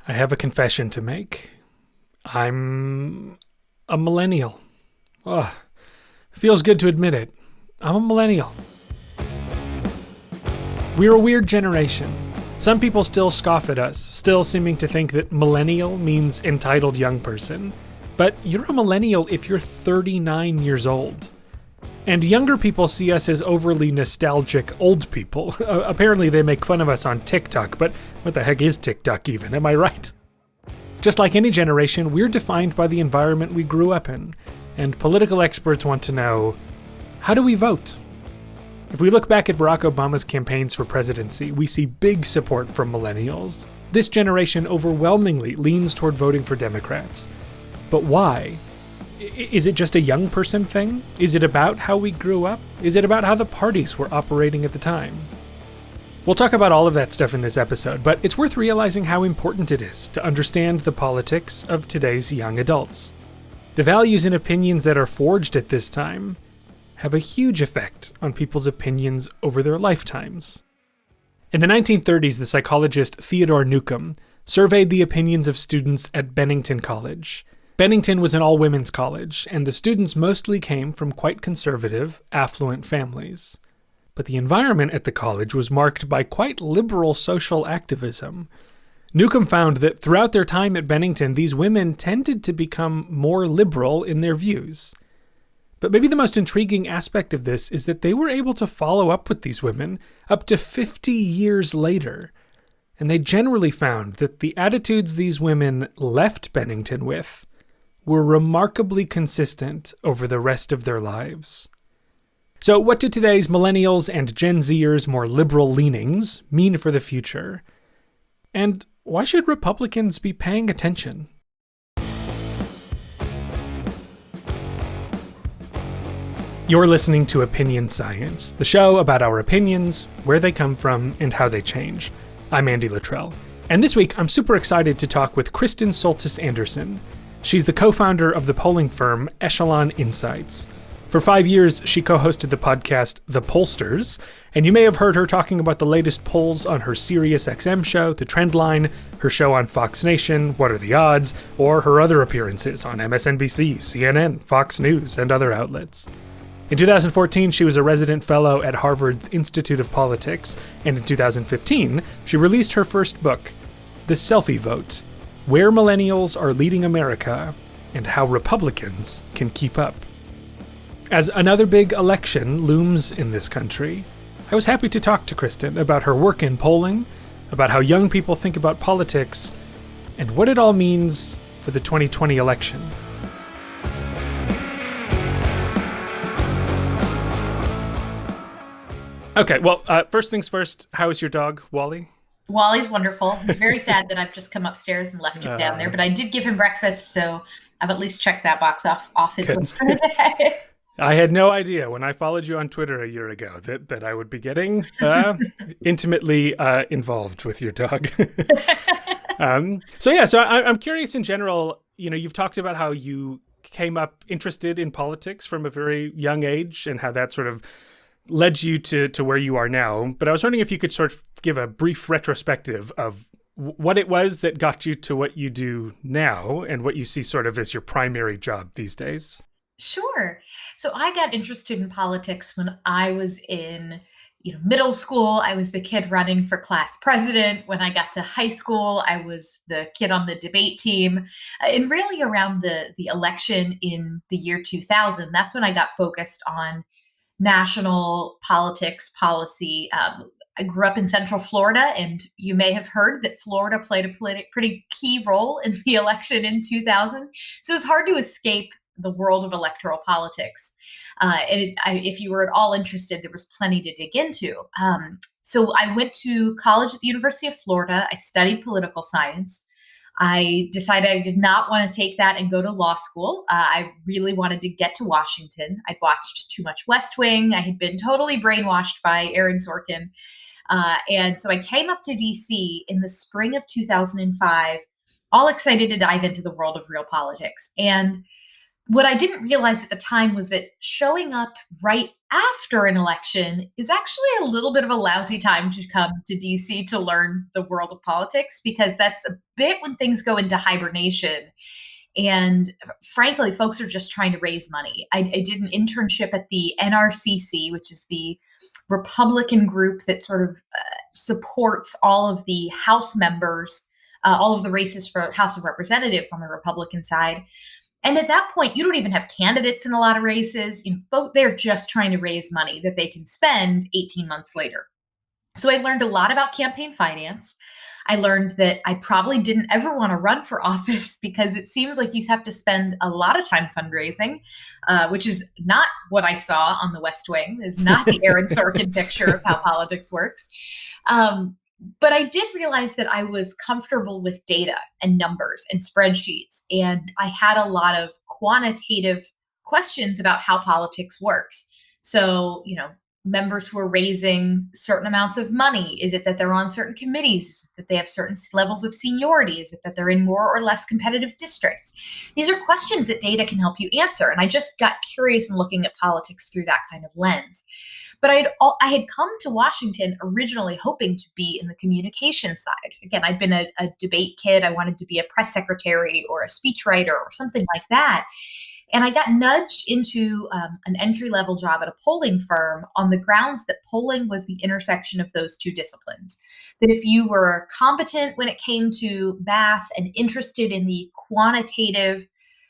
I have a confession to make. I'm a millennial. Ugh, feels good to admit it. I'm a millennial. We're a weird generation. Some people still scoff at us, still seeming to think that millennial means entitled young person. But you're a millennial if you're 39 years old. And younger people see us as overly nostalgic old people. Apparently they make fun of us on TikTok, but what the heck is TikTok even? Am I right? Just like any generation, we're defined by the environment we grew up in. And political experts want to know, how do we vote? If we look back at Barack Obama's campaigns for presidency, we see big support from millennials. This generation overwhelmingly leans toward voting for Democrats. But why? Is it just a young person thing? Is it about how we grew up? Is it about how the parties were operating at the time? We'll talk about all of that stuff in this episode, but it's worth realizing how important it is to understand the politics of today's young adults. The values and opinions that are forged at this time have a huge effect on people's opinions over their lifetimes. In the 1930s, the psychologist Theodore Newcomb surveyed the opinions of students at Bennington College. Bennington was an all-women's college, and the students mostly came from quite conservative, affluent families. But the environment at the college was marked by quite liberal social activism. Newcomb found that throughout their time at Bennington, these women tended to become more liberal in their views. But maybe the most intriguing aspect of this is that they were able to follow up with these women up to 50 years later. And they generally found that the attitudes these women left Bennington with were remarkably consistent over the rest of their lives. So what do today's millennials and Gen Zers' more liberal leanings mean for the future? And why should Republicans be paying attention? You're listening to Opinion Science, the show about our opinions, where they come from, and how they change. I'm Andy Luttrell. And this week, I'm super excited to talk with Kristen Soltis Anderson. She's the co-founder of the polling firm Echelon Insights. For 5 years, she co-hosted the podcast The Pollsters, and you may have heard her talking about the latest polls on her SiriusXM show, The Trendline, her show on Fox Nation, What Are the Odds, or her other appearances on MSNBC, CNN, Fox News, and other outlets. In 2014, she was a resident fellow at Harvard's Institute of Politics, and in 2015, she released her first book, The Selfie Vote: Where Millennials Are Leading America, and How Republicans Can Keep Up. As another big election looms in this country, I was happy to talk to Kristen about her work in polling, about how young people think about politics, and what it all means for the 2020 election. Okay, well, first things first, how is your dog, Wally? Wally's wonderful. It's very sad that I've just come upstairs and left him down there, but I did give him breakfast, so I've at least checked that box off his list for the day. I had no idea when I followed you on Twitter a year ago that I would be getting intimately involved with your dog. So I'm curious in general, you've talked about how you came up interested in politics from a very young age and how that sort of led you to where you are now. But I was wondering if you could sort of give a brief retrospective of what it was that got you to what you do now and what you see sort of as your primary job these days. Sure. So I got interested in politics when I was in middle school. I was the kid running for class president. When I got to high school, I was the kid on the debate team. And really around the election in the year 2000, that's when I got focused on national politics, policy. I grew up in Central Florida, and you may have heard that Florida played a pretty key role in the election in 2000. So it's hard to escape the world of electoral politics. If you were at all interested, there was plenty to dig into. So I went to college at the University of Florida. I studied political science. I decided I did not want to take that and go to law school. I really wanted to get to Washington. I'd watched too much West Wing. I had been totally brainwashed by Aaron Sorkin. And so I came up to DC in the spring of 2005, all excited to dive into the world of real politics. And What I didn't realize at the time was that showing up right after an election is actually a little bit of a lousy time to come to DC to learn the world of politics, because that's a bit when things go into hibernation. And frankly, folks are just trying to raise money. I did an internship at the NRCC, which is the Republican group that sort of supports all of the House members, all of the races for House of Representatives on the Republican side. And at that point, you don't even have candidates in a lot of races. They're just trying to raise money that they can spend 18 months later. So I learned a lot about campaign finance. I learned that I probably didn't ever want to run for office because it seems like you have to spend a lot of time fundraising, which is not what I saw on The West Wing. Is not the Aaron Sorkin picture of how politics works. But I did realize that I was comfortable with data and numbers and spreadsheets, and I had a lot of quantitative questions about how politics works. So, members who are raising certain amounts of money, is it that they're on certain committees? Is it that they have certain levels of seniority? Is it that they're in more or less competitive districts? These are questions that data can help you answer. And I just got curious in looking at politics through that kind of lens. But I had come to Washington originally hoping to be in the communication side. Again, I'd been a debate kid. I wanted to be a press secretary or a speechwriter or something like that. And I got nudged into an entry-level job at a polling firm on the grounds that polling was the intersection of those two disciplines. That if you were competent when it came to math and interested in the quantitative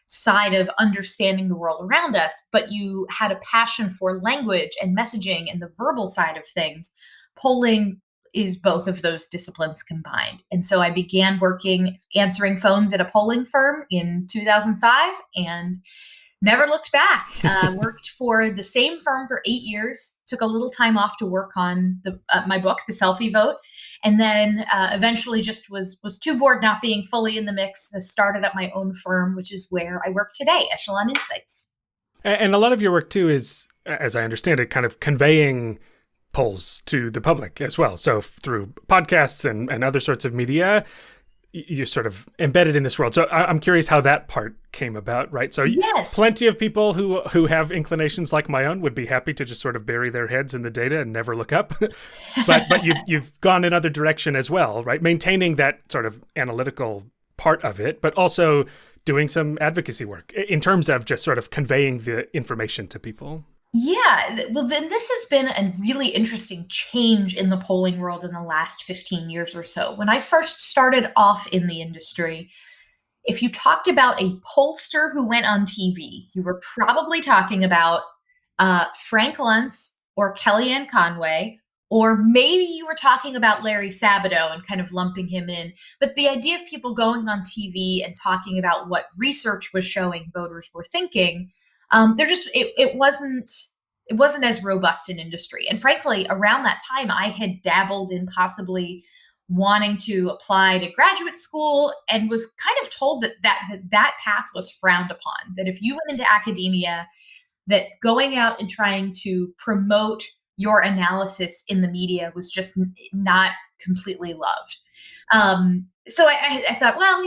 side of understanding the world around us, but you had a passion for language and messaging and the verbal side of things, polling is both of those disciplines combined. And so I began answering phones at a polling firm in 2005 and never looked back. Worked for the same firm for 8 years, took a little time off to work on my book, The Selfie Vote, and then eventually just was too bored not being fully in the mix. I started up my own firm, which is where I work today, Echelon Insights. And a lot of your work, too, is, as I understand it, kind of conveying polls to the public as well. So through podcasts and other sorts of media, you're sort of embedded in this world. So I'm curious how that part came about, right? So yes. Plenty of people who have inclinations like my own would be happy to just sort of bury their heads in the data and never look up. but you've gone another direction as well, right? Maintaining that sort of analytical part of it, but also doing some advocacy work in terms of just sort of conveying the information to people. Yeah, well, then this has been a really interesting change in the polling world in the last 15 years or so. When I first started off in the industry, if you talked about a pollster who went on TV, you were probably talking about Frank Luntz or Kellyanne Conway, or maybe you were talking about Larry Sabato and kind of lumping him in. But the idea of people going on TV and talking about what research was showing voters were thinking, it wasn't as robust an industry. And frankly, around that time, I had dabbled in possibly wanting to apply to graduate school and was kind of told that path was frowned upon. That if you went into academia, that going out and trying to promote your analysis in the media was just not completely loved. So I thought, well,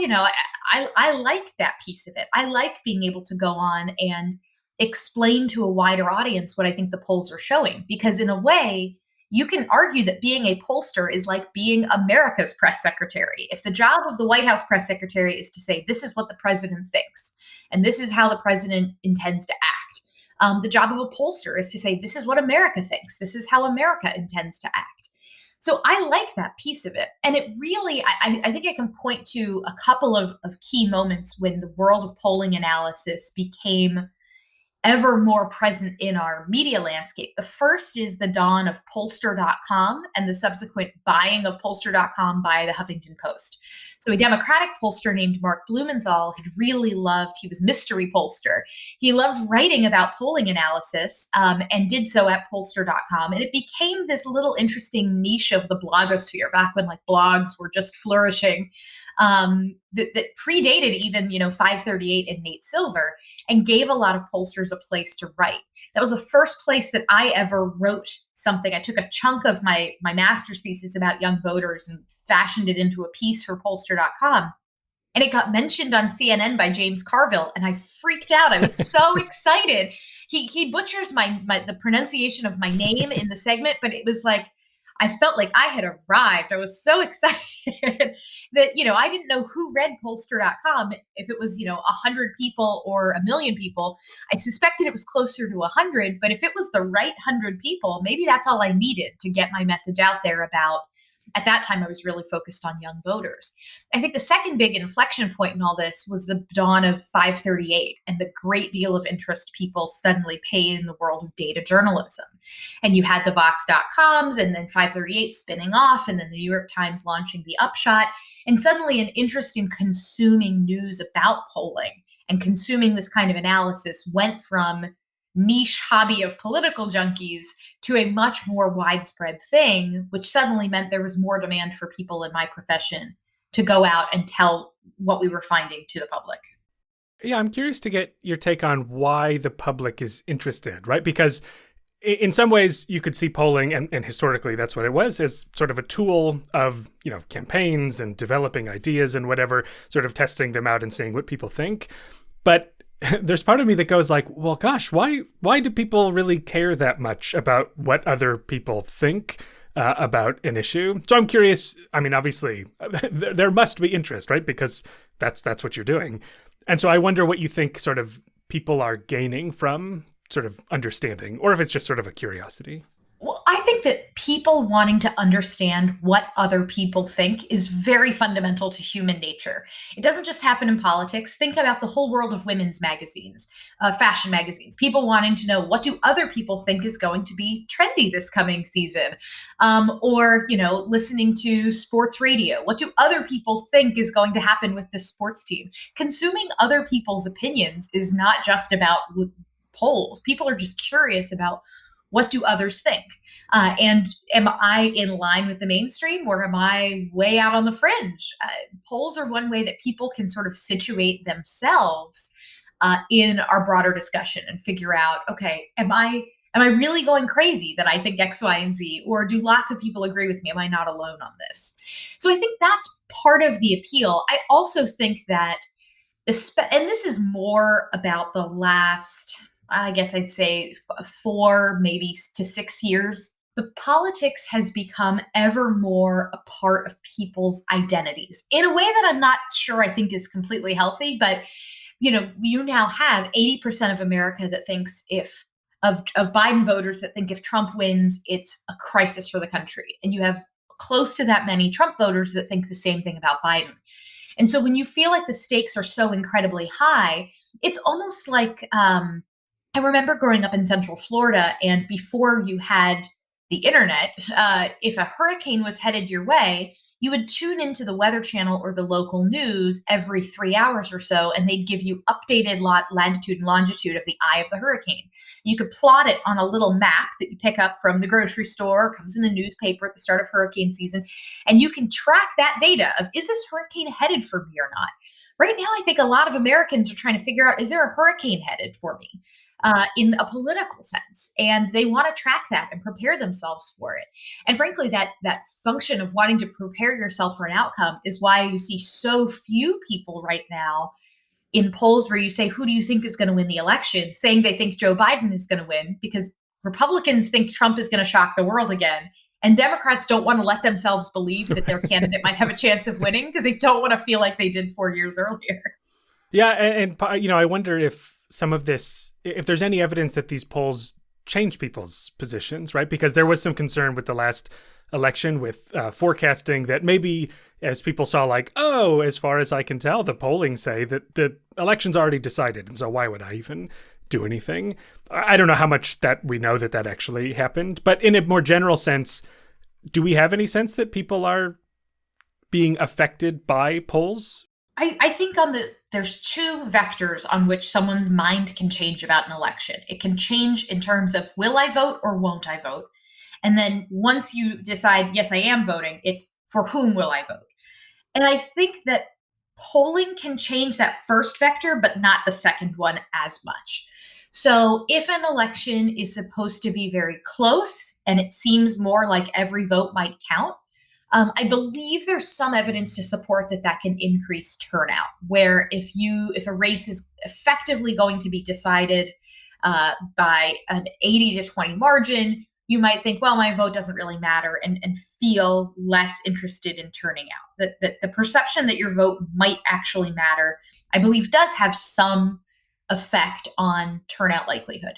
I like that piece of it. I like being able to go on and explain to a wider audience what I think the polls are showing. Because in a way, you can argue that being a pollster is like being America's press secretary. If the job of the White House press secretary is to say, this is what the president thinks, and this is how the president intends to act, the job of a pollster is to say, this is what America thinks, this is how America intends to act. So I like that piece of it. And it really, I think I can point to a couple of key moments when the world of polling analysis became ever more present in our media landscape. The first is the dawn of pollster.com and the subsequent buying of pollster.com by the Huffington Post. So a Democratic pollster named Mark Blumenthal he was mystery pollster. He loved writing about polling analysis and did so at pollster.com. And it became this little interesting niche of the blogosphere back when blogs were just flourishing. That predated even 538 and Nate Silver, and gave a lot of pollsters a place to write. That was the first place that I ever wrote something. I took a chunk of my master's thesis about young voters and fashioned it into a piece for pollster.com. And it got mentioned on CNN by James Carville, and I freaked out. I was so excited. He butchers the pronunciation of my name in the segment, but it was like I felt like I had arrived. I was so excited that, I didn't know who read pollster.com, if it was, 100 people or a million people. I suspected it was closer to 100, but if it was the right 100 people, maybe that's all I needed to get my message out there about. At that time, I was really focused on young voters. I think the second big inflection point in all this was the dawn of 538 and the great deal of interest people suddenly paid in the world of data journalism. And you had the Vox.coms and then 538 spinning off, and then the New York Times launching the Upshot. And suddenly an interest in consuming news about polling and consuming this kind of analysis went from niche hobby of political junkies to a much more widespread thing, which suddenly meant there was more demand for people in my profession to go out and tell what we were finding to the public. Yeah, I'm curious to get your take on why the public is interested, right? Because in some ways you could see polling, and historically that's what it was, as sort of a tool of, campaigns and developing ideas and whatever, sort of testing them out and seeing what people think. But there's part of me that goes like, well, gosh, why do people really care that much about what other people think about an issue? So I'm curious. I mean, obviously, there must be interest, right? Because that's what you're doing. And so I wonder what you think sort of people are gaining from sort of understanding, or if it's just sort of a curiosity. Well, I think that people wanting to understand what other people think is very fundamental to human nature. It doesn't just happen in politics. Think about the whole world of women's magazines, fashion magazines, people wanting to know, what do other people think is going to be trendy this coming season? Or listening to sports radio. What do other people think is going to happen with this sports team? Consuming other people's opinions is not just about polls. People are just curious about, what do others think? And am I in line with the mainstream, or am I way out on the fringe? Polls are one way that people can sort of situate themselves in our broader discussion and figure out, okay, am I really going crazy that I think X, Y, and Z, or do lots of people agree with me? Am I not alone on this? So I think that's part of the appeal. I also think that, and this is more about the last, I guess I'd say 4, maybe to 6 years, the politics has become ever more a part of people's identities in a way that I'm not sure I think is completely healthy. But, you now have 80% of America that thinks of Biden voters that think if Trump wins, it's a crisis for the country. And you have close to that many Trump voters that think the same thing about Biden. And so when you feel like the stakes are so incredibly high, it's almost like, I remember growing up in Central Florida, and before you had the internet, if a hurricane was headed your way, you would tune into the Weather Channel or the local news every 3 hours or so, and they'd give you updated latitude and longitude of the eye of the hurricane. You could plot it on a little map that you pick up from the grocery store, comes in the newspaper at the start of hurricane season, and you can track that data of, is this hurricane headed for me or not? Right now, I think a lot of Americans are trying to figure out, is there a hurricane headed for me? In a political sense, and they want to track that and prepare themselves for it. And frankly, that function of wanting to prepare yourself for an outcome is why you see so few people right now in polls where you say, who do you think is going to win the election, saying they think Joe Biden is going to win, because Republicans think Trump is going to shock the world again. And Democrats don't want to let themselves believe that their candidate might have a chance of winning, because they don't want to feel like they did 4 years earlier. Yeah. And I wonder if some of this, if there's any evidence that these polls change people's positions, right? Because there was some concern with the last election with forecasting that maybe as people saw like, oh, as far as I can tell, the polling say that the election's already decided. And so why would I even do anything? I don't know how much that we know that actually happened. But in a more general sense, do we have any sense that people are being affected by polls? I think there's 2 vectors on which someone's mind can change about an election. It can change in terms of, will I vote or won't I vote? And then once you decide, yes, I am voting, it's for whom will I vote? And I think that polling can change that first vector, but not the second one as much. So if an election is supposed to be very close and it seems more like every vote might count, I believe there's some evidence to support that can increase turnout, where if a race is effectively going to be decided by an 80 to 20 margin, you might think, well, my vote doesn't really matter, and feel less interested in turning out. The perception that your vote might actually matter, I believe, does have some effect on turnout likelihood.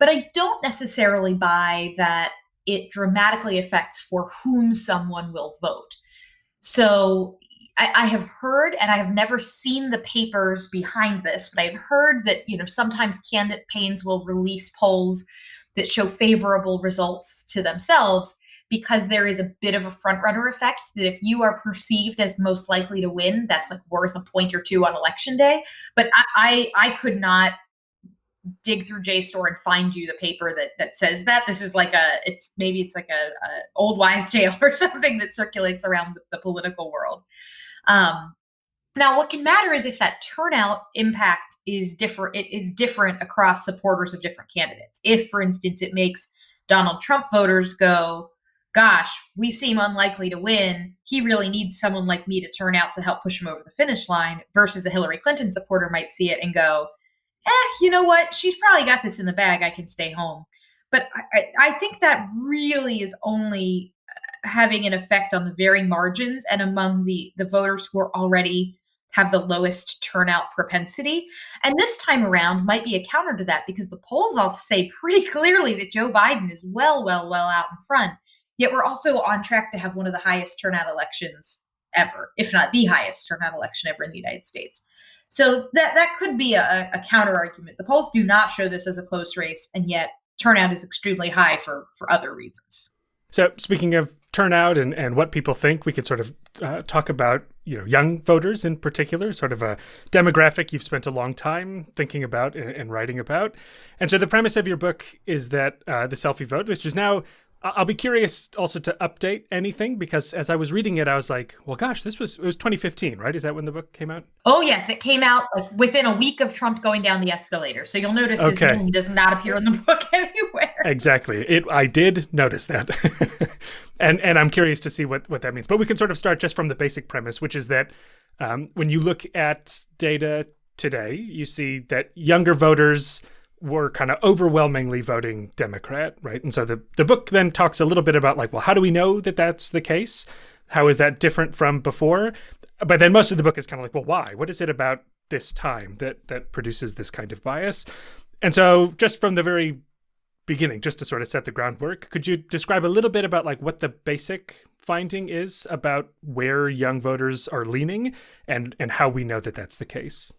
But I don't necessarily buy that it dramatically affects for whom someone will vote. So I have heard, and I have never seen the papers behind this, but I've heard that, sometimes campaigns will release polls that show favorable results to themselves because there is a bit of a front runner effect, that if you are perceived as most likely to win, that's like worth a point or two on election day. But I could not dig through JSTOR and find you the paper that says that. This is like it's like a old wives' tale or something that circulates around the political world. Now, what can matter is if that turnout impact is different. It is different across supporters of different candidates. If, for instance, it makes Donald Trump voters go, gosh, we seem unlikely to win, he really needs someone like me to turn out to help push him over the finish line, versus a Hillary Clinton supporter might see it and go, you know what? She's probably got this in the bag. I can stay home. But I think that really is only having an effect on the very margins and among the voters who are already have the lowest turnout propensity. And this time around might be a counter to that, because the polls all say pretty clearly that Joe Biden is well out in front. Yet we're also on track to have one of the highest turnout elections ever, if not the highest turnout election ever in the United States. So that could be a counter argument. The polls do not show this as a close race, and yet turnout is extremely high for other reasons. So speaking of turnout and what people think, we could sort of talk about, young voters in particular, sort of a demographic you've spent a long time thinking about and writing about. And so the premise of your book is that the Selfie Vote, which is now, I'll be curious also to update anything, because as I was reading it, I was like, well, gosh, it was 2015, right? Is that when the book came out? Oh, yes. It came out like within a week of Trump going down the escalator. So you'll notice his name does not appear in the book anywhere. Exactly. I did notice that. and I'm curious to see what that means. But we can sort of start just from the basic premise, which is that when you look at data today, you see that younger voters were kind of overwhelmingly voting Democrat, right? And so the book then talks a little bit about like, well, how do we know that that's the case? How is that different from before? But then most of the book is kind of like, well, why? What is it about this time that produces this kind of bias? And so just from the very beginning, just to sort of set the groundwork, could you describe a little bit about like what the basic finding is about where young voters are leaning and how we know that that's the case?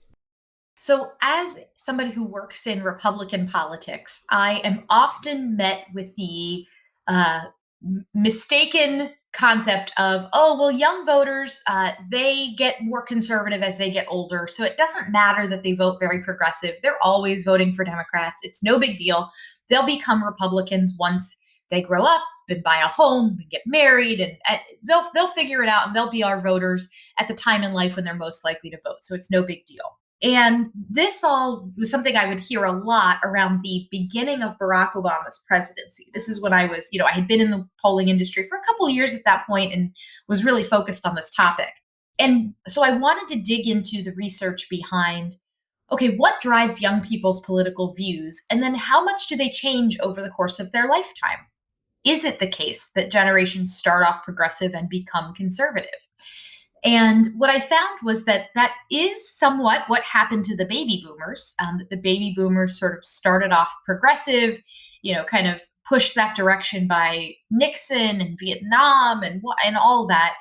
So as somebody who works in Republican politics, I am often met with the mistaken concept of, oh, well, young voters, they get more conservative as they get older. So it doesn't matter that they vote very progressive. They're always voting for Democrats. It's no big deal. They'll become Republicans once they grow up and buy a home and get married, and they'll figure it out, and they'll be our voters at the time in life when they're most likely to vote. So it's no big deal. And this all was something I would hear a lot around the beginning of Barack Obama's presidency. This is when I was, I had been in the polling industry for a couple of years at that point and was really focused on this topic. And so I wanted to dig into the research behind, okay, what drives young people's political views? And then how much do they change over the course of their lifetime? Is it the case that generations start off progressive and become conservative? And what I found was that is somewhat what happened to the baby boomers. That the baby boomers sort of started off progressive, kind of pushed that direction by Nixon and Vietnam and all that.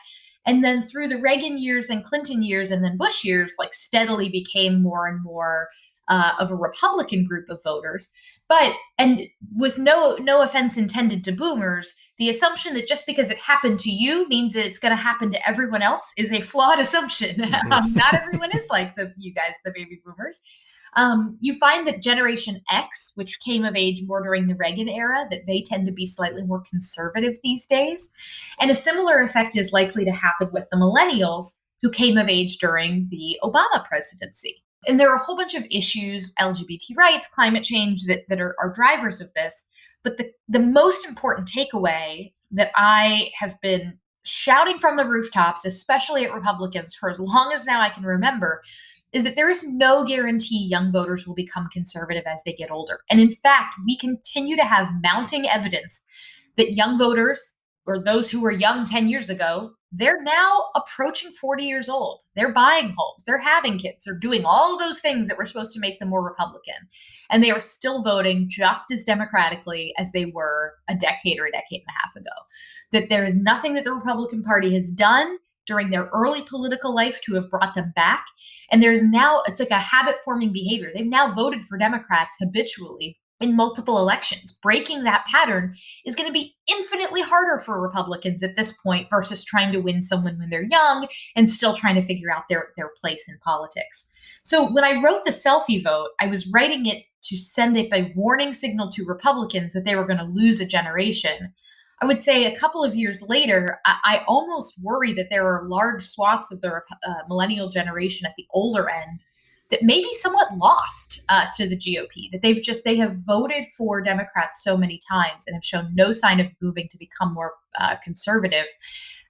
And then through the Reagan years and Clinton years and then Bush years, like steadily became more and more of a Republican group of voters. But, and with no offense intended to boomers, the assumption that just because it happened to you means that it's going to happen to everyone else is a flawed assumption. Mm-hmm. Not everyone is like you guys, the baby boomers. You find that Generation X, which came of age more during the Reagan era, that they tend to be slightly more conservative these days. And a similar effect is likely to happen with the Millennials, who came of age during the Obama presidency. And there are a whole bunch of issues, LGBT rights, climate change, that are drivers of this. But the most important takeaway that I have been shouting from the rooftops, especially at Republicans for as long as now I can remember, is that there is no guarantee young voters will become conservative as they get older. And in fact, we continue to have mounting evidence that young voters, or those who were young 10 years ago, they're now approaching 40 years old. They're buying homes, they're having kids, they're doing all of those things that were supposed to make them more Republican. And they are still voting just as democratically as they were a decade or a decade and a half ago. That there is nothing that the Republican Party has done during their early political life to have brought them back. And there's now, it's like a habit forming behavior. They've now voted for Democrats habitually in multiple elections. Breaking that pattern is going to be infinitely harder for Republicans at this point versus trying to win someone when they're young and still trying to figure out their place in politics. So when I wrote the Selfie Vote, I was writing it to send a warning signal to Republicans that they were going to lose a generation. I would say a couple of years later, I almost worry that there are large swaths of the millennial generation at the older end that may be somewhat lost to the GOP, that they have voted for Democrats so many times and have shown no sign of moving to become more conservative,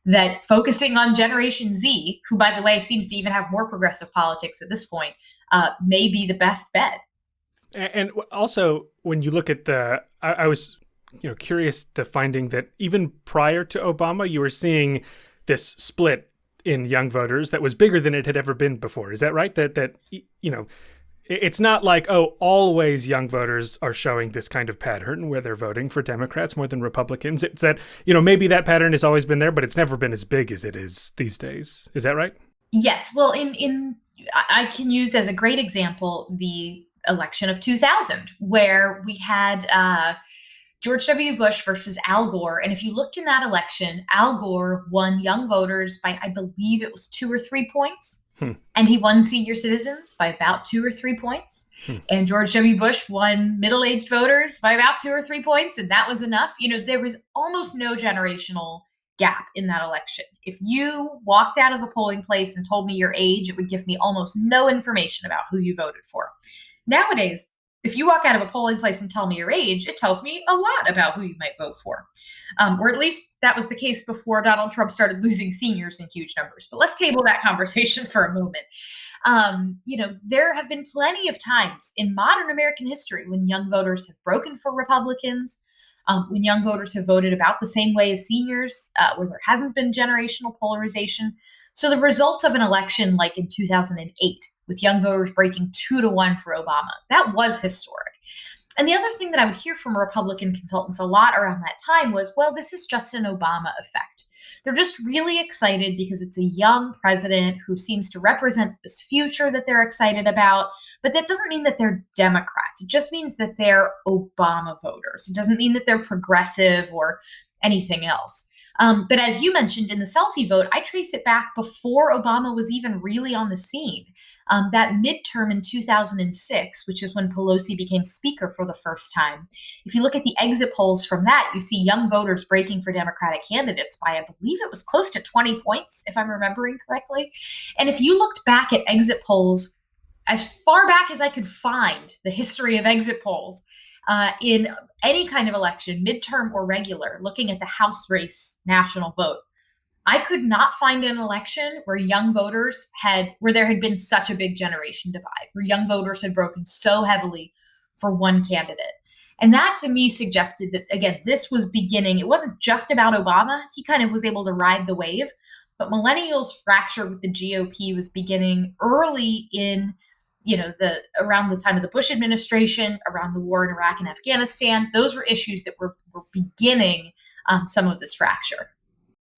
that focusing on Generation Z, who, by the way, seems to even have more progressive politics at this point, may be the best bet. And also, when you look at I was curious to finding that even prior to Obama, you were seeing this split in young voters that was bigger than it had ever been before. Is that right? That it's not like, oh, always young voters are showing this kind of pattern where they're voting for Democrats more than Republicans. It's that, maybe that pattern has always been there, but it's never been as big as it is these days. Is that right? Yes. Well, I can use as a great example the election of 2000, where we had George W. Bush versus Al Gore. And if you looked in that election, Al Gore won young voters by, I believe it was 2 or 3 points. And he won senior citizens by about 2 or 3 points. And George W. Bush won middle-aged voters by about 2 or 3 points. And that was enough. There was almost no generational gap in that election. If you walked out of a polling place and told me your age, it would give me almost no information about who you voted for. Nowadays, if you walk out of a polling place and tell me your age, it tells me a lot about who you might vote for. Or at least that was the case before Donald Trump started losing seniors in huge numbers. But let's table that conversation for a moment. There have been plenty of times in modern American history when young voters have broken for Republicans, when young voters have voted about the same way as seniors, where there hasn't been generational polarization. So the result of an election like in 2008, with young voters breaking 2-1 for Obama, that was historic. And the other thing that I would hear from Republican consultants a lot around that time was, well, this is just an Obama effect. They're just really excited because it's a young president who seems to represent this future that they're excited about. But that doesn't mean that they're Democrats. It just means that they're Obama voters. It doesn't mean that they're progressive or anything else. But as you mentioned in the Selfie Vote, I trace it back before Obama was even really on the scene. That midterm in 2006, which is when Pelosi became speaker for the first time. If you look at the exit polls from that, you see young voters breaking for Democratic candidates by, I believe it was close to 20 points, if I'm remembering correctly. And if you looked back at exit polls as far back as I could find the history of exit polls, in any kind of election, midterm or regular, looking at the House race national vote, I could not find an election where where there had been such a big generation divide, where young voters had broken so heavily for one candidate. And that to me suggested that, again, this was beginning. It wasn't just about Obama. He kind of was able to ride the wave, but millennials' fracture with the GOP was beginning early in around the time of the Bush administration, around the war in Iraq and Afghanistan. Those were issues that were beginning some of this fracture.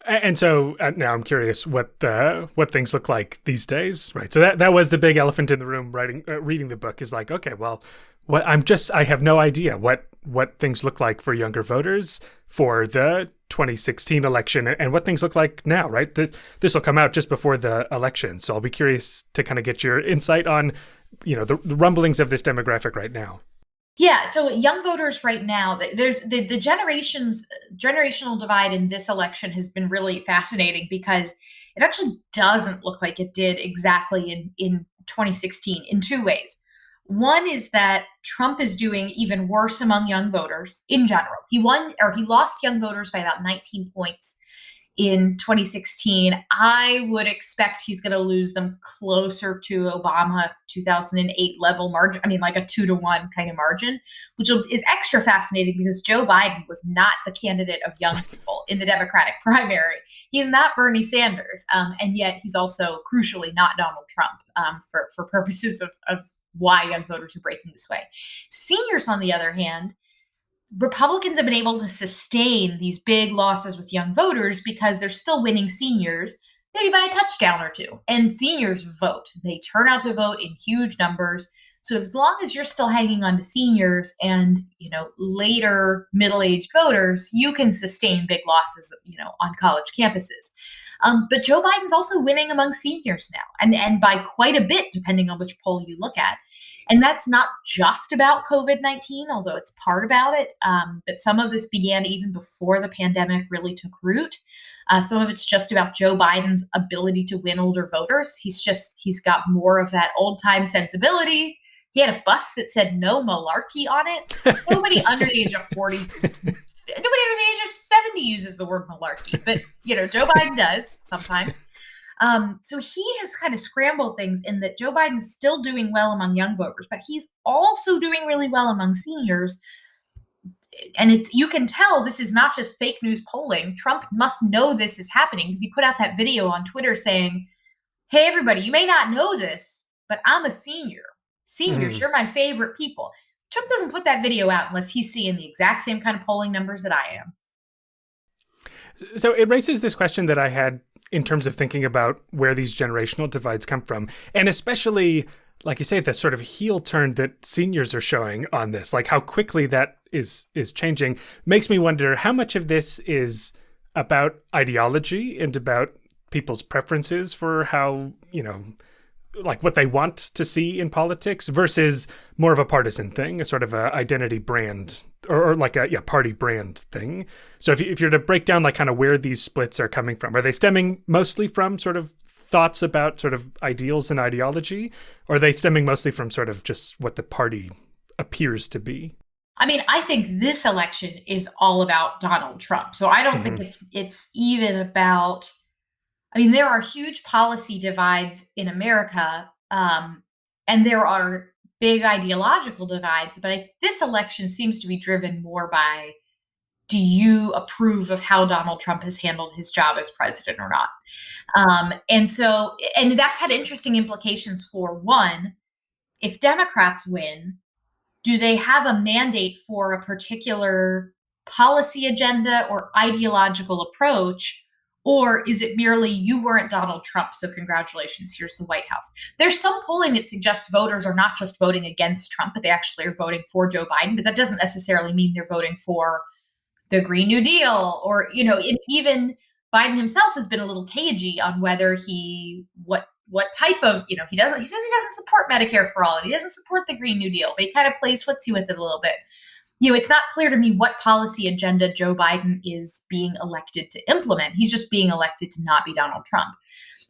And so now I'm curious what things look like these days, right? So that was the big elephant in the room. Reading the book is like, okay, well, I have no idea what things look like for younger voters for the 2016 election and what things look like now, right? This will come out just before the election, so I'll be curious to kind of get your insight on, the rumblings of this demographic right now. Yeah, so young voters right now, there's the generational divide in this election has been really fascinating because it actually doesn't look like it did exactly in 2016 in two ways. One is that Trump is doing even worse among young voters in general. He lost young voters by about 19 points in 2016. I would expect he's going to lose them closer to Obama 2008 level margin. I mean, like a 2-to-1 kind of margin, which is extra fascinating because Joe Biden was not the candidate of young people in the Democratic primary. He's not Bernie Sanders. And yet he's also crucially not Donald Trump for purposes of why young voters are breaking this way. Seniors, on the other hand, Republicans have been able to sustain these big losses with young voters because they're still winning seniors, maybe by a touchdown or two. And seniors vote. They turn out to vote in huge numbers. So as long as you're still hanging on to seniors and, later middle-aged voters, you can sustain big losses, on college campuses. But Joe Biden's also winning among seniors now, and by quite a bit, depending on which poll you look at. And that's not just about COVID-19, although it's part about it. But some of this began even before the pandemic really took root. Some of it's just about Joe Biden's ability to win older voters. He's got more of that old time sensibility. He had a bus that said no malarkey on it. Nobody under the age of 40, nobody under the age of 70 uses the word malarkey, but Joe Biden does sometimes. So he has kind of scrambled things in that Joe Biden's still doing well among young voters, but he's also doing really well among seniors. And you can tell this is not just fake news polling. Trump must know this is happening because he put out that video on Twitter saying, "Hey, everybody, you may not know this, but I'm a senior. Seniors, you're my favorite people." Trump doesn't put that video out unless he's seeing the exact same kind of polling numbers that I am. So it raises this question that I had in terms of thinking about where these generational divides come from. And especially, like you say, the sort of heel turn that seniors are showing on this, like how quickly that is changing, makes me wonder how much of this is about ideology and about people's preferences for how, like what they want to see in politics versus more of a partisan thing, a sort of a identity brand or like a party brand thing. So if you're to break down like kind of where these splits are coming from, are they stemming mostly from sort of thoughts about sort of ideals and ideology, or are they stemming mostly from sort of just what the party appears to be? I mean, I think this election is all about Donald Trump. So I don't think it's even about, I mean, there are huge policy divides in America, and there are big ideological divides, but this election seems to be driven more by, do you approve of how Donald Trump has handled his job as president or not? And that's had interesting implications for, one, if Democrats win, do they have a mandate for a particular policy agenda or ideological approach? Or is it merely, you weren't Donald Trump, so congratulations, here's the White House? There's some polling that suggests voters are not just voting against Trump, but they actually are voting for Joe Biden, but that doesn't necessarily mean they're voting for the Green New Deal, or, even Biden himself has been a little cagey on whether what type of, he says he doesn't support Medicare for all, and he doesn't support the Green New Deal, but he kind of plays footsie with it a little bit. It's not clear to me what policy agenda Joe Biden is being elected to implement. He's just being elected to not be Donald Trump.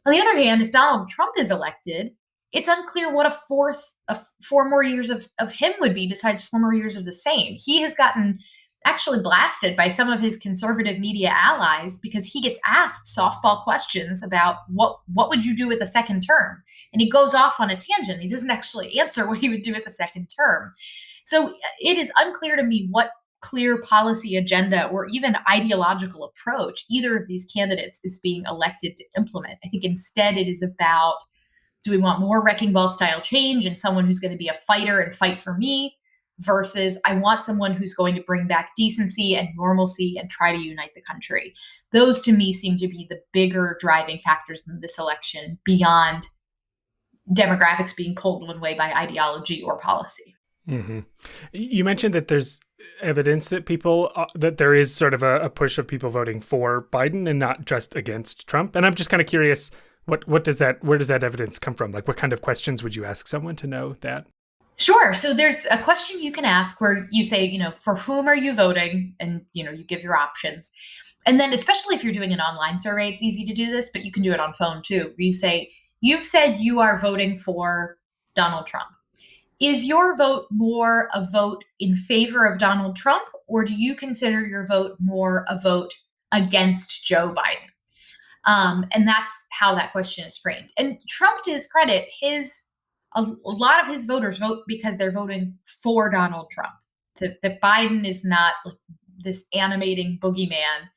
On the other hand, if Donald Trump is elected, it's unclear what four more years of him would be besides 4 more years of the same. He has gotten actually blasted by some of his conservative media allies because he gets asked softball questions about what would you do with a second term? And he goes off on a tangent. He doesn't actually answer what he would do with a second term. So it is unclear to me what clear policy agenda or even ideological approach either of these candidates is being elected to implement. I think instead it is about, do we want more wrecking ball style change and someone who's going to be a fighter and fight for me, versus I want someone who's going to bring back decency and normalcy and try to unite the country. Those to me seem to be the bigger driving factors in this election beyond demographics being pulled one way by ideology or policy. Mm-hmm. You mentioned that there's evidence that that there is sort of a push of people voting for Biden and not just against Trump. And I'm just kind of curious, where does that evidence come from? Like, what kind of questions would you ask someone to know that? Sure. So there's a question you can ask where you say, for whom are you voting? And, you give your options. And then especially if you're doing an online survey, it's easy to do this, but you can do it on phone too. You say, you've said you are voting for Donald Trump. Is your vote more a vote in favor of Donald Trump, or do you consider your vote more a vote against Joe Biden? And that's how that question is framed. And Trump, to his credit, a lot of his voters vote because they're voting for Donald Trump. That Biden is not like this animating boogeyman.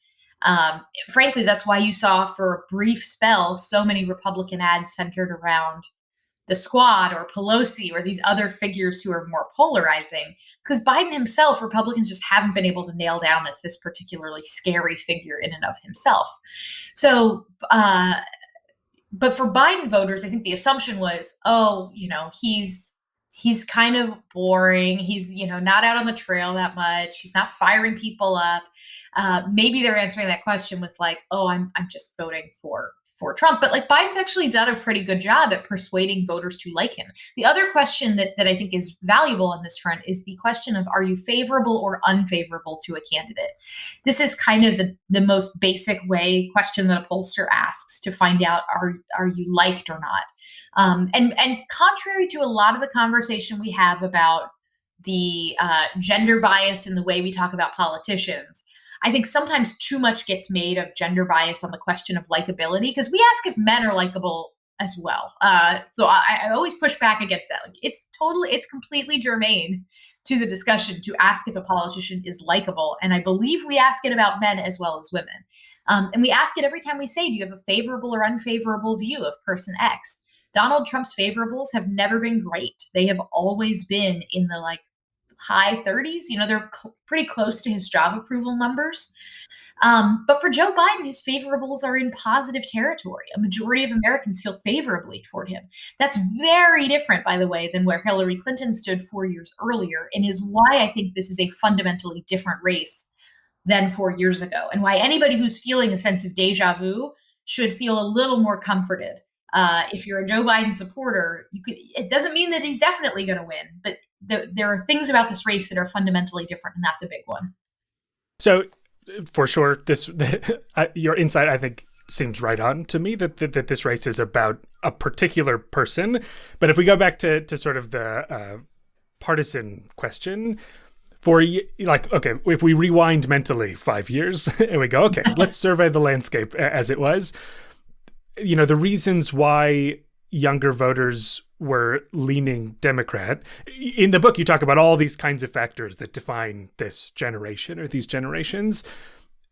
Frankly, that's why you saw for a brief spell so many Republican ads centered around the Squad or Pelosi or these other figures who are more polarizing. Because Biden himself, Republicans just haven't been able to nail down as this particularly scary figure in and of himself. So, but for Biden voters, I think the assumption was, oh, he's kind of boring. He's, not out on the trail that much. He's not firing people up. Maybe they're answering that question with like, oh, I'm just voting for Trump. But like Biden's actually done a pretty good job at persuading voters to like him. The other question that I think is valuable on this front is the question of, are you favorable or unfavorable to a candidate? This is kind of the most basic question that a pollster asks to find out, are you liked or not? And contrary to a lot of the conversation we have about the gender bias in the way we talk about politicians, I think sometimes too much gets made of gender bias on the question of likability, because we ask if men are likable as well. So I always push back against that. Like it's completely germane to the discussion to ask if a politician is likable. And I believe we ask it about men as well as women. And we ask it every time we say, do you have a favorable or unfavorable view of person X? Donald Trump's favorables have never been great. They have always been in the high 30s. They're pretty close to his job approval numbers. But for Joe Biden, his favorables are in positive territory. A majority of Americans feel favorably toward him. That's very different, by the way, than where Hillary Clinton stood 4 years earlier, and is why I think this is a fundamentally different race than 4 years ago, and why anybody who's feeling a sense of deja vu should feel a little more comforted. If you're a Joe Biden supporter, it doesn't mean that he's definitely going to win, but there are things about this race that are fundamentally different, and that's a big one. So, for sure, your insight, I think, seems right on to me that this race is about a particular person. But if we go back to sort of the partisan question, okay, if we rewind mentally 5 years and we go, okay, let's survey the landscape as it was. The reasons why younger voters were leaning Democrat. In the book, you talk about all these kinds of factors that define this generation or these generations.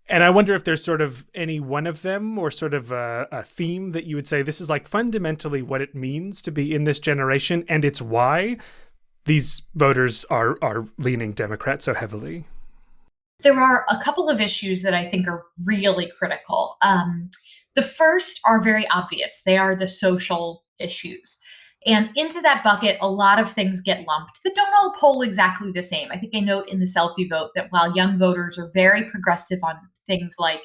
And I wonder if there's sort of any one of them or sort of a theme that you would say this is like fundamentally what it means to be in this generation, and it's why these voters are leaning Democrat so heavily. There are a couple of issues that I think are really critical. The first are very obvious. They are the social issues. And into that bucket, a lot of things get lumped that don't all poll exactly the same. I think I note in the Selfie Vote that while young voters are very progressive on things like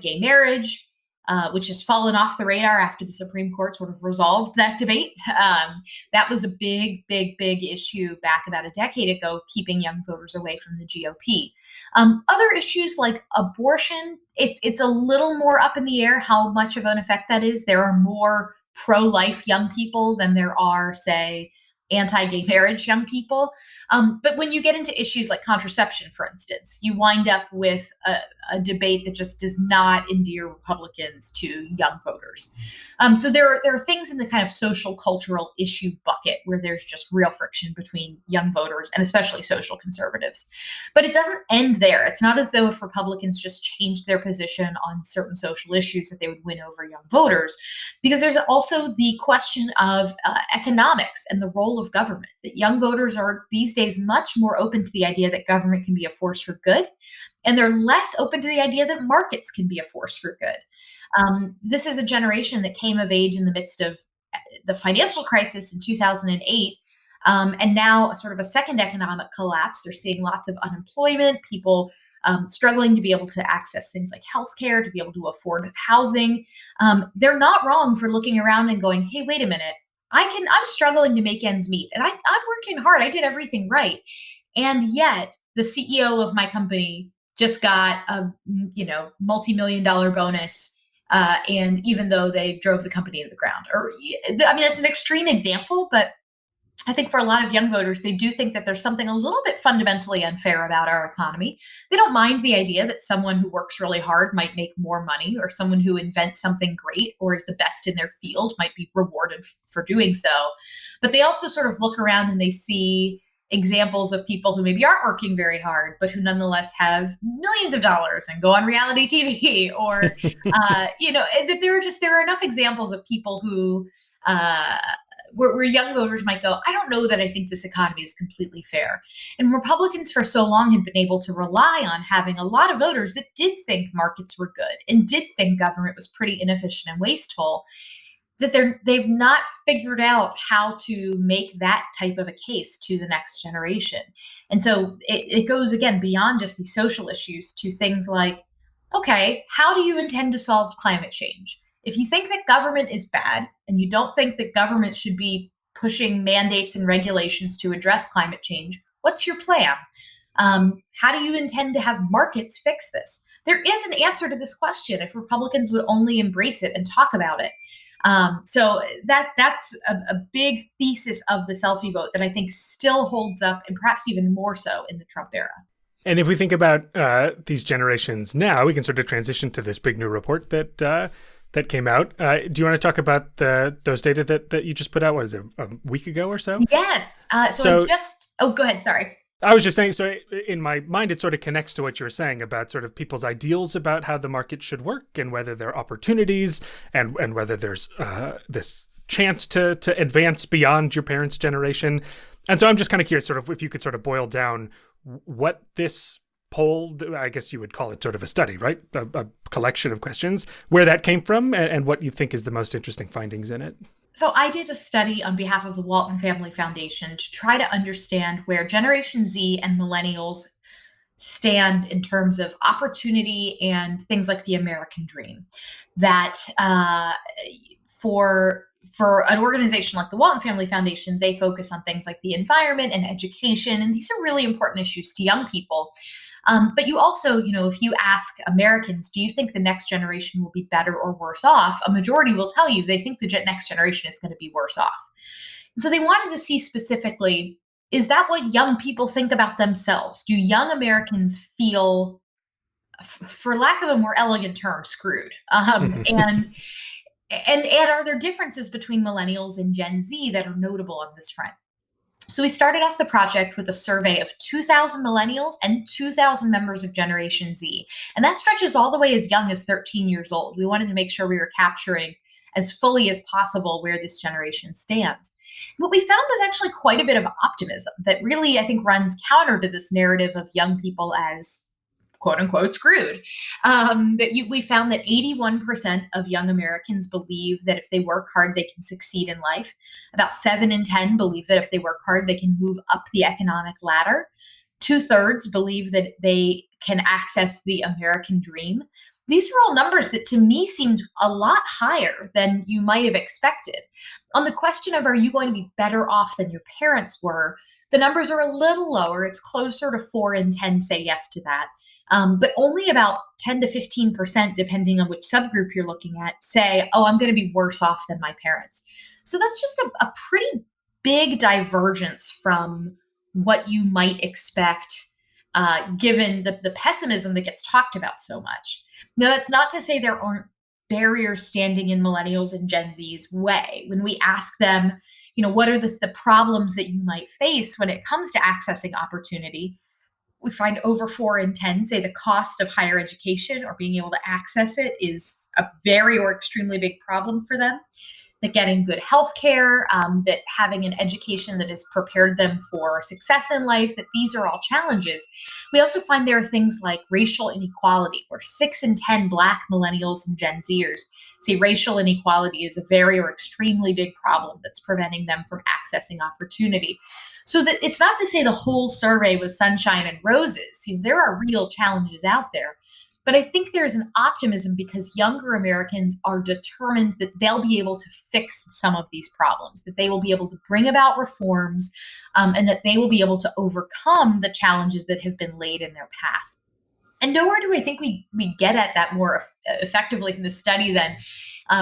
gay marriage, which has fallen off the radar after the Supreme Court sort of resolved that debate. That was a big, big, big issue back about a decade ago, keeping young voters away from the GOP. Other issues like abortion, it's a little more up in the air how much of an effect that is. There are more pro-life young people than there are, say, anti-gay marriage young people. But when you get into issues like contraception, for instance, you wind up with a debate that just does not endear Republicans to young voters. So there are things in the kind of social cultural issue bucket where there's just real friction between young voters and especially social conservatives. But it doesn't end there. It's not as though if Republicans just changed their position on certain social issues that they would win over young voters, because there's also the question of economics and the role of government. That young voters are these days much more open to the idea that government can be a force for good, and they're less open to the idea that markets can be a force for good. This is a generation that came of age in the midst of the financial crisis in 2008, and now sort of a second economic collapse. They're seeing lots of unemployment, people struggling to be able to access things like healthcare, to be able to afford housing. They're not wrong for looking around and going, hey, wait a minute, I'm struggling to make ends meet, and I'm working hard. I did everything right. And yet the CEO of my company just got a multi-million-dollar bonus. And even though they drove the company to the ground, it's an extreme example, but I think for a lot of young voters, they do think that there's something a little bit fundamentally unfair about our economy. They don't mind the idea that someone who works really hard might make more money, or someone who invents something great or is the best in their field might be rewarded for doing so. But they also sort of look around and they see examples of people who maybe aren't working very hard, but who nonetheless have millions of dollars and go on reality TV, or that there are enough examples of people who uh, where young voters might go, I don't know that I think this economy is completely fair. And Republicans for so long had been able to rely on having a lot of voters that did think markets were good and did think government was pretty inefficient and wasteful, that they've not figured out how to make that type of a case to the next generation. And so it goes again beyond just these social issues to things like, okay, how do you intend to solve climate change? If you think that government is bad and you don't think that government should be pushing mandates and regulations to address climate change, what's your plan? How do you intend to have markets fix this? There is an answer to this question if Republicans would only embrace it and talk about it. So that's a big thesis of the selfie vote that I think still holds up, and perhaps even more so in the Trump era. And if we think about these generations now, we can sort of transition to this big new report that came out. Do you want to talk about those data that you just put out? What is it, a week ago or so? Yes. Go ahead. Sorry. I was just saying, so in my mind, it sort of connects to what you were saying about sort of people's ideals about how the market should work and whether there are opportunities and whether there's this chance to advance beyond your parents' generation. And so I'm just kind of curious, sort of, if you could sort of boil down what this poll, I guess you would call it sort of a study, right? A collection of questions, where that came from and what you think is the most interesting findings in it. So I did a study on behalf of the Walton Family Foundation to try to understand where Generation Z and Millennials stand in terms of opportunity and things like the American dream. That for an organization like the Walton Family Foundation, they focus on things like the environment and education, and these are really important issues to young people. But you also, if you ask Americans, do you think the next generation will be better or worse off? A majority will tell you they think the next generation is going to be worse off. And so they wanted to see specifically, is that what young people think about themselves? Do young Americans feel, for lack of a more elegant term, screwed? And are there differences between millennials and Gen Z that are notable on this front? So we started off the project with a survey of 2,000 millennials and 2,000 members of Generation Z. And that stretches all the way as young as 13 years old. We wanted to make sure we were capturing as fully as possible where this generation stands. What we found was actually quite a bit of optimism that really, I think, runs counter to this narrative of young people as quote unquote screwed. We found that 81% of young Americans believe that if they work hard, they can succeed in life. About 7 in 10 believe that if they work hard, they can move up the economic ladder. 2/3 believe that they can access the American dream. These are all numbers that to me seemed a lot higher than you might have expected. On the question of, are you going to be better off than your parents were, the numbers are a little lower. It's closer to 4 in 10 say yes to that. But only about 10 to 15%, depending on which subgroup you're looking at, say, oh, I'm going to be worse off than my parents. So that's just a pretty big divergence from what you might expect, given the pessimism that gets talked about so much. Now, that's not to say there aren't barriers standing in millennials and Gen Z's way. When we ask them, what are the problems that you might face when it comes to accessing opportunity, we find over 4 in 10 say the cost of higher education or being able to access it is a very or extremely big problem for them. That getting good health care, that having an education that has prepared them for success in life, that these are all challenges. We also find there are things like racial inequality, where 6 in 10 Black millennials and Gen Zers say racial inequality is a very or extremely big problem that's preventing them from accessing opportunity. So that it's not to say the whole survey was sunshine and roses. There are real challenges out there. But I think there's an optimism because younger Americans are determined that they'll be able to fix some of these problems, that they will be able to bring about reforms, and that they will be able to overcome the challenges that have been laid in their path. And nowhere do I think we get at that more effectively in the study than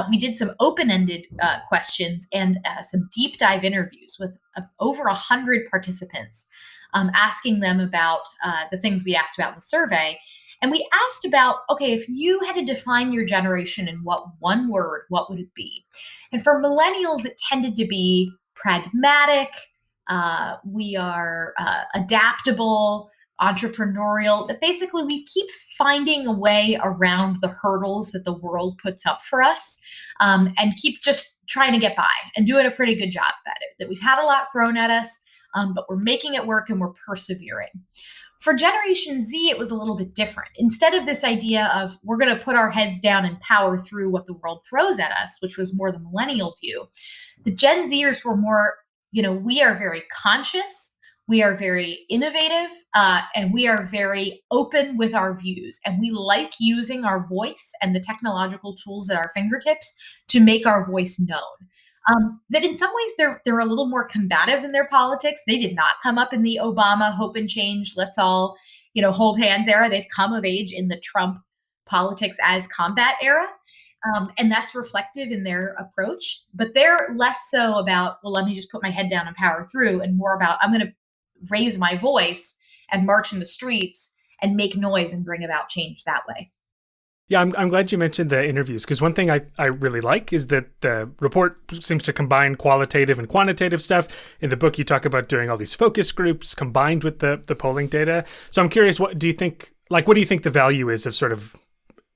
We did some open-ended questions and some deep dive interviews with over 100 participants, asking them about the things we asked about in the survey. And we asked about, okay, if you had to define your generation in one word, what would it be? And for millennials, it tended to be pragmatic. We are adaptable, entrepreneurial. That basically we keep finding a way around the hurdles that the world puts up for us, and keep just trying to get by and doing a pretty good job at it. That we've had a lot thrown at us, but we're making it work and we're persevering. For Generation Z, it was a little bit different. Instead of this idea of we're going to put our heads down and power through what the world throws at us, which was more the millennial view, the Gen Zers were more, we are very conscious, we are very innovative, and we are very open with our views. And we like using our voice and the technological tools at our fingertips to make our voice known. That in some ways they're a little more combative in their politics. They did not come up in the Obama hope and change, let's all, hold hands era. They've come of age in the Trump politics as combat era. And that's reflective in their approach. But they're less so about, well, let me just put my head down and power through, and more about, I'm going to raise my voice and march in the streets and make noise and bring about change that way. Yeah, I'm glad you mentioned the interviews, because one thing I really like is that the report seems to combine qualitative and quantitative stuff. In the book, you talk about doing all these focus groups combined with the polling data. So I'm curious, what do you think the value is of sort of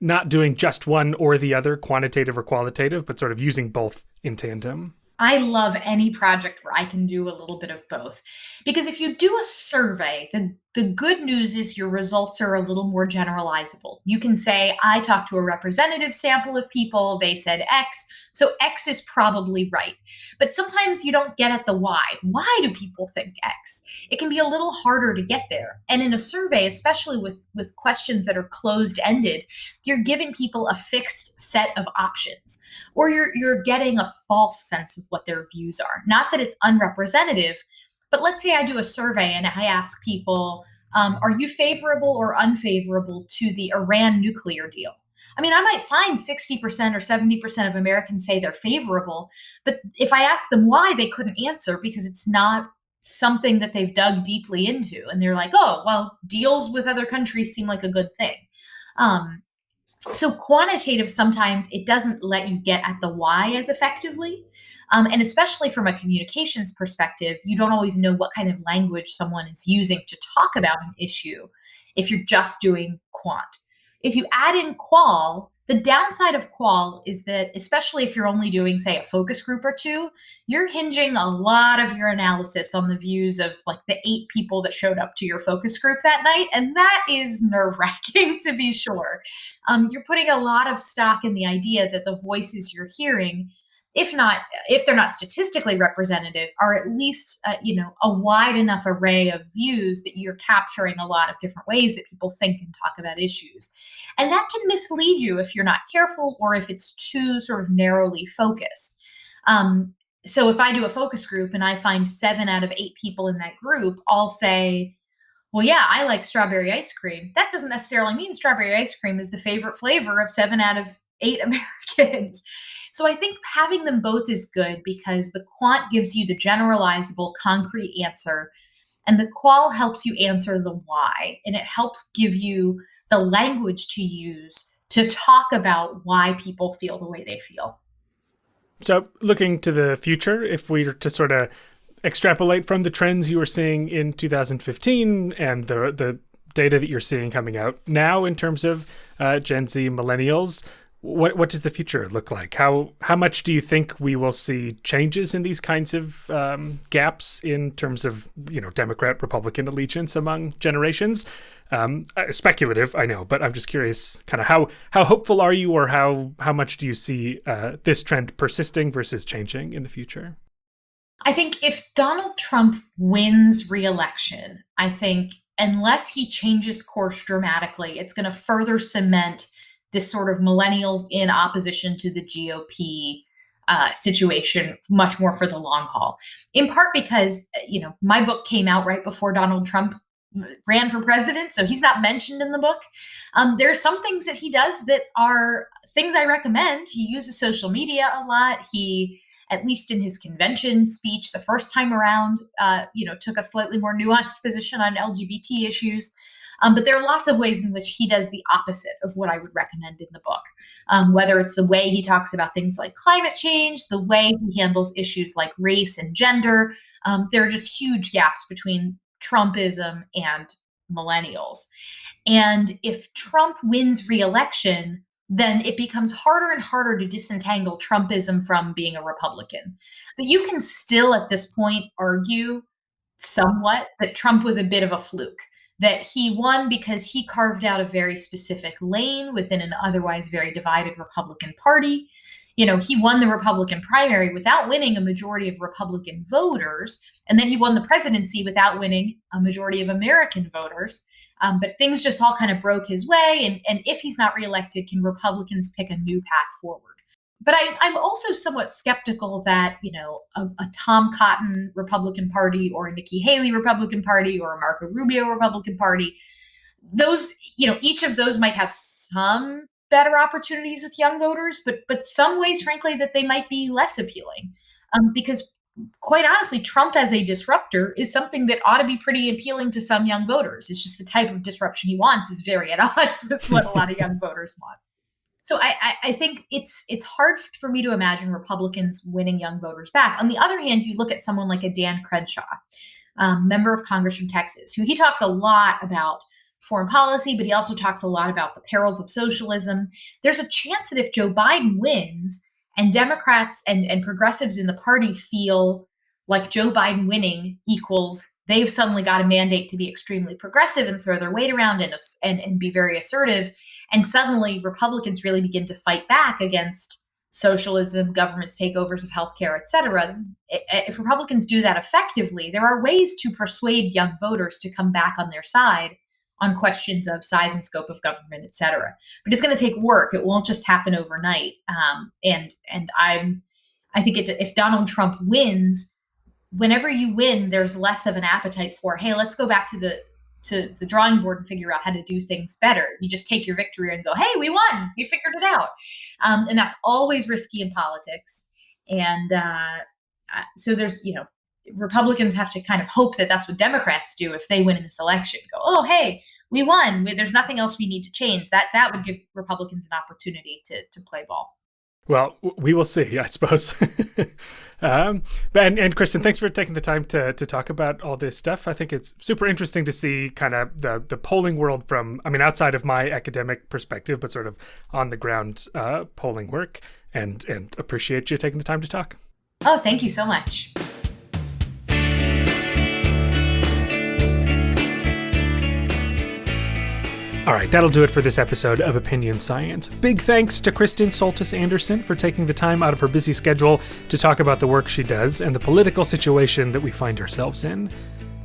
not doing just one or the other, quantitative or qualitative, but sort of using both in tandem? I love any project where I can do a little bit of both. Because if you do a survey, the good news is your results are a little more generalizable. You can say, I talked to a representative sample of people, they said X, so X is probably right. But sometimes you don't get at the why. Why do people think X? It can be a little harder to get there. And in a survey, especially with questions that are closed-ended, you're giving people a fixed set of options, or you're getting a false sense of what their views are. Not that it's unrepresentative, but let's say I do a survey and I ask people, are you favorable or unfavorable to the Iran nuclear deal? I mean, I might find 60% or 70% of Americans say they're favorable, but if I ask them why, they couldn't answer because it's not something that they've dug deeply into. And they're like, oh, well, deals with other countries seem like a good thing. So quantitative, sometimes it doesn't let you get at the why as effectively. And especially from a communications perspective, you don't always know what kind of language someone is using to talk about an issue if you're just doing quant. If you add in qual, the downside of qual is that, especially if you're only doing, say, a focus group or two, you're hinging a lot of your analysis on the views of like the 8 people that showed up to your focus group that night. And that is nerve-wracking, to be sure. You're putting a lot of stock in the idea that the voices you're hearing, if they're not statistically representative, are at least a wide enough array of views that you're capturing a lot of different ways that people think and talk about issues. And that can mislead you if you're not careful, or if it's too sort of narrowly focused. So if I do a focus group and I find 7 out of 8 people in that group all say, well, yeah, I like strawberry ice cream, that doesn't necessarily mean strawberry ice cream is the favorite flavor of 7 out of 8 Americans. So I think having them both is good, because the quant gives you the generalizable, concrete answer, and the qual helps you answer the why, and it helps give you the language to use to talk about why people feel the way they feel. So looking to the future, if we were to sort of extrapolate from the trends you were seeing in 2015 and the data that you're seeing coming out now in terms of Gen Z millennials, what does the future look like? How much do you think we will see changes in these kinds of gaps in terms of Democrat Republican allegiance among generations? Speculative, I know, but I'm just curious, kind of how hopeful are you, or how much do you see this trend persisting versus changing in the future? I think if Donald Trump wins re-election, I think unless he changes course dramatically, it's going to further cement this sort of millennials in opposition to the GOP situation much more for the long haul. In part because, my book came out right before Donald Trump ran for president, so he's not mentioned in the book. There are some things that he does that are things I recommend, he uses social media a lot. He, at least in his convention speech the first time around, took a slightly more nuanced position on LGBT issues. But there are lots of ways in which he does the opposite of what I would recommend in the book, whether it's the way he talks about things like climate change, the way he handles issues like race and gender. There are just huge gaps between Trumpism and millennials. And if Trump wins re-election, then it becomes harder and harder to disentangle Trumpism from being a Republican. But you can still, at this point, argue somewhat that Trump was a bit of a fluke, that he won because he carved out a very specific lane within an otherwise very divided Republican Party. He won the Republican primary without winning a majority of Republican voters, and then he won the presidency without winning a majority of American voters. But things just all kind of broke his way. And if he's not reelected, can Republicans pick a new path forward? But I'm also somewhat skeptical that, a Tom Cotton Republican Party or a Nikki Haley Republican Party or a Marco Rubio Republican Party, those, each of those might have some better opportunities with young voters, but some ways, frankly, that they might be less appealing. Because quite honestly, Trump as a disruptor is something that ought to be pretty appealing to some young voters. It's just the type of disruption he wants is very at odds with what a lot of young voters want. So I think it's hard for me to imagine Republicans winning young voters back. On the other hand, you look at someone like a Dan Crenshaw, member of Congress from Texas, who he talks a lot about foreign policy, but he also talks a lot about the perils of socialism. There's a chance that if Joe Biden wins and Democrats and progressives in the party feel like Joe Biden winning equals they've suddenly got a mandate to be extremely progressive and throw their weight around and be very assertive. And suddenly Republicans really begin to fight back against socialism, government's takeovers of healthcare, et cetera. If Republicans do that effectively, there are ways to persuade young voters to come back on their side on questions of size and scope of government, et cetera. But it's going to take work. It won't just happen overnight. And I think if Donald Trump wins, whenever you win, there's less of an appetite for, hey, let's go back to the drawing board and figure out how to do things better. You just take your victory and go, hey, we won. We figured it out. And that's always risky in politics. And so there's, Republicans have to kind of hope that that's what Democrats do if they win in this election. Go, oh, hey, we won. There's nothing else we need to change. That would give Republicans an opportunity to play ball. Well, we will see, I suppose. And Kristen, thanks for taking the time to talk about all this stuff. I think it's super interesting to see kind of the polling world from, outside of my academic perspective, but sort of on the ground polling work, and appreciate you taking the time to talk. Oh, thank you so much. All right, that'll do it for this episode of Opinion Science. Big thanks to Kristen Soltis Anderson for taking the time out of her busy schedule to talk about the work she does and the political situation that we find ourselves in.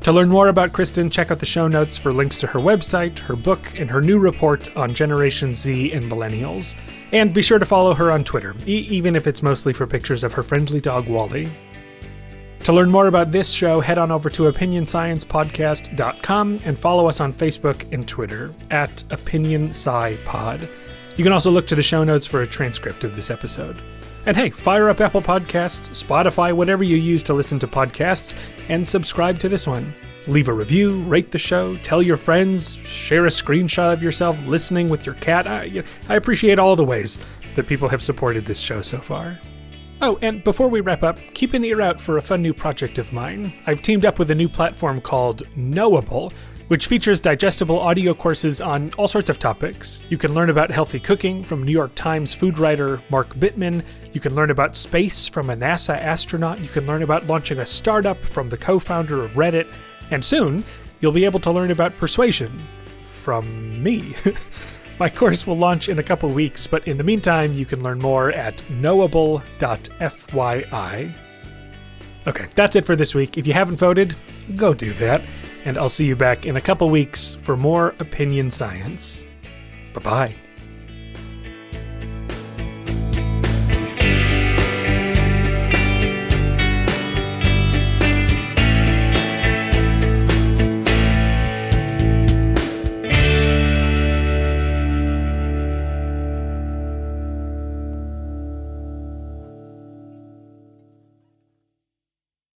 To learn more about Kristen, check out the show notes for links to her website, her book, and her new report on Generation Z and Millennials. And be sure to follow her on Twitter, even if it's mostly for pictures of her friendly dog Wally. To learn more about this show, head on over to opinionsciencepodcast.com and follow us on Facebook and Twitter at OpinionSciPod. You can also look to the show notes for a transcript of this episode. And hey, fire up Apple Podcasts, Spotify, whatever you use to listen to podcasts, and subscribe to this one. Leave a review, rate the show, tell your friends, share a screenshot of yourself listening with your cat. I appreciate all the ways that people have supported this show so far. Oh, and before we wrap up, keep an ear out for a fun new project of mine. I've teamed up with a new platform called Knowable, which features digestible audio courses on all sorts of topics. You can learn about healthy cooking from New York Times food writer Mark Bittman. You can learn about space from a NASA astronaut. You can learn about launching a startup from the co-founder of Reddit. And soon, you'll be able to learn about persuasion from me. My course will launch in a couple weeks, but in the meantime, you can learn more at knowable.fyi. Okay, that's it for this week. If you haven't voted, go do that. And I'll see you back in a couple weeks for more Opinion Science. Bye-bye.